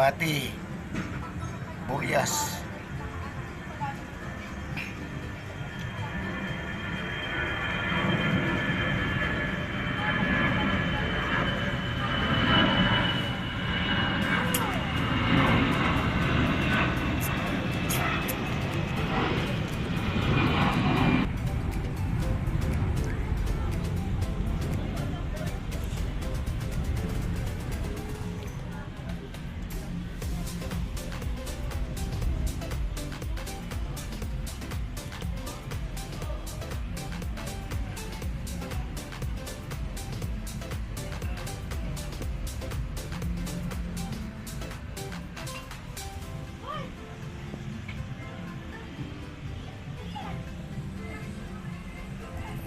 Masbate, Burias.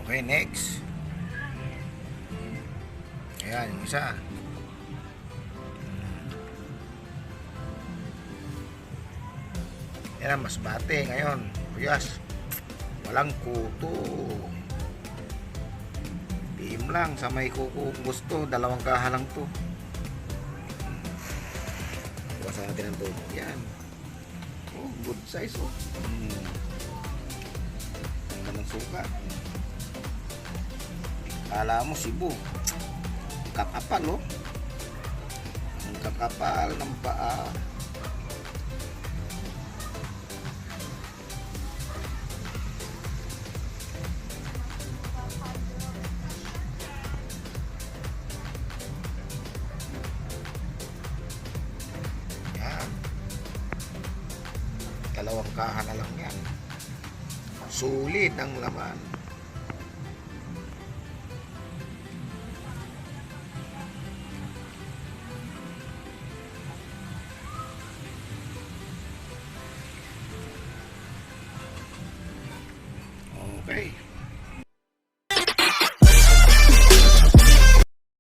Okay, next. Ayan, yung isa. Yan ang Masbate ngayon. Burias. Walang kuto. Team lang sa may kuko gusto. 2 kaha lang to. Iwasan natin ang tubo. Yan. Oh, good size oh. Ang ganang suka. Kala mo Cebu. Kakapal oh. Ang kakapal ng paa. Yan. 2 kaha na lang yan. Sulit ang laman. Okay.